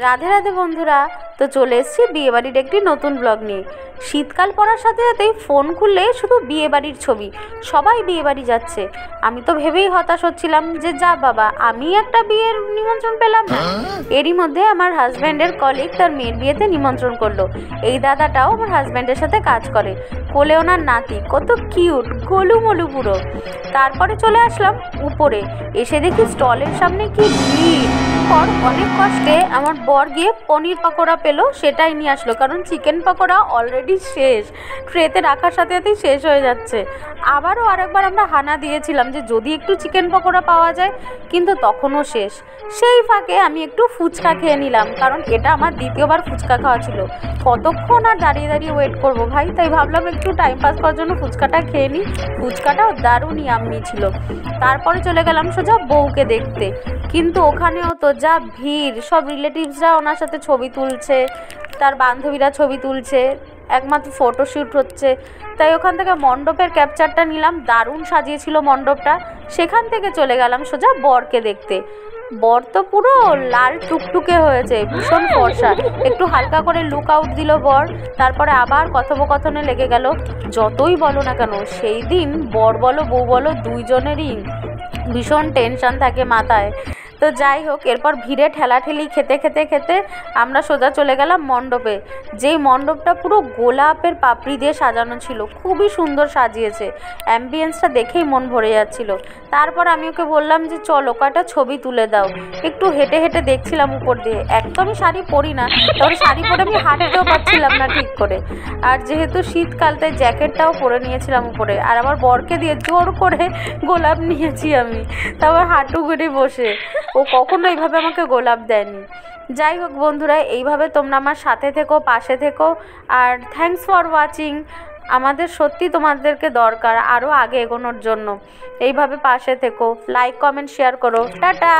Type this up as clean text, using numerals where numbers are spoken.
রাধে রাধে বন্ধুরা, তো চলে এসেছি বিয়েবাড়ির একটি নতুন ব্লগ নিয়ে। শীতকাল পড়ার সাথে সাথেই ফোন খুললে শুধু বিয়েবাড়ির ছবি, সবাই বিয়েবাড়ি যাচ্ছে। আমি তো ভেবেই হতাশ হচ্ছিলাম যে যা বাবা, আমি একটা বিয়ের নিমন্ত্রণ পেলাম না। এরই মধ্যে আমার হাজব্যান্ডের কলিগ তার মেয়ের বিয়েতে নিমন্ত্রণ করলো। এই দাদাটাও আমার হাজব্যান্ডের সাথে কাজ করে, কোলে ওনার নাতি, কত কিউট, গোলুমলু পুরো। তারপরে চলে আসলাম উপরে, এসে দেখি স্টলের সামনে কি ভিড়। অনেক কষ্টে আমার বর গিয়ে পনির পকোড়া পেলো, সেটাই নিয়ে আসলো, কারণ চিকেন পকোড়া অলরেডি শেষ, ট্রেতে রাখার সাথে সাথেই শেষ হয়ে যাচ্ছে। আবারও আরেকবার আমরা হানা দিয়েছিলাম যে যদি একটু চিকেন পকোড়া পাওয়া যায়, কিন্তু তখনও শেষ। সেই ফাঁকে আমি একটু ফুচকা খেয়ে নিলাম, কারণ এটা আমার দ্বিতীয়বার ফুচকা খাওয়া ছিল। কতক্ষণ আর দাঁড়িয়ে দাঁড়িয়ে ওয়েট করবো ভাই, তাই ভাবলাম একটু টাইম পাস করার জন্য ফুচকাটা খেয়ে নিই। ফুচকাটাও দারুণ ইয়াম্মি ছিল। তারপরে চলে গেলাম সোজা বউকে দেখতে, কিন্তু ওখানেও তো যা ভিড়, সব রিলেটিভসরা ওনার সাথে ছবি তুলছে, তার বান্ধবীরা ছবি তুলছে, একমাত্র ফটোশ্যুট হচ্ছে। তাই ওখান থেকে মণ্ডপের ক্যাপচারটা নিলাম, দারুণ সাজিয়েছিল মণ্ডপটা। সেখান থেকে চলে গেলাম সোজা বরকে দেখতে। বর তো পুরো লাল টুকটুকে হয়েছে, ভীষণ ফর্সা, একটু হালকা করে লুক আউট দিল বর। তারপরে আবার কথোপকথনে লেগে গেল। যতই বলো না কেন, সেই দিন বর বলো বউ বলো দুইজনেরই ভীষণ টেনশন থাকে মাথায়। তো যাই হোক, এরপর ভিড়ে ঠেলাঠেলি খেতে খেতে খেতে আমরা সোজা চলে গেলাম মণ্ডপে। যেই মণ্ডপটা পুরো গোলাপের পাপড়ি দিয়ে সাজানো ছিল, খুবই সুন্দর সাজিয়েছে, অ্যাম্বিয়েন্সটা দেখেই মন ভরে যাচ্ছিল। তারপর আমি ওকে বললাম যে চলো কয়টা ছবি তুলে দাও। একটু হেঁটে হেঁটে দেখছিলাম উপর দিয়ে, একদমই শাড়ি পরি না, তবে শাড়ি পরে আমি হাঁটতেও পারছিলাম না ঠিক করে। আর যেহেতু শীতকাল, তাই জ্যাকেটটাও পরে নিয়েছিলাম উপরে। আর আমার বরকে দিয়ে জোর করে গোলাপ নিয়েছি আমি, তারপর হাঁটু গড়ে বসে। ও কখনো এইভাবে আমাকে গোলাপ দেয়নি। যাই হোক বন্ধুরা, এইভাবে তোমরা আমার সাথে থেকো, পাশে থেকো। আর থ্যাঙ্কস ফর ওয়াচিং। আমাদের সত্যি তোমাদেরকে দরকার আরও আগে এগোনোর জন্য। এইভাবে পাশে থেকো, লাইক কমেন্ট শেয়ার করো। টাটা।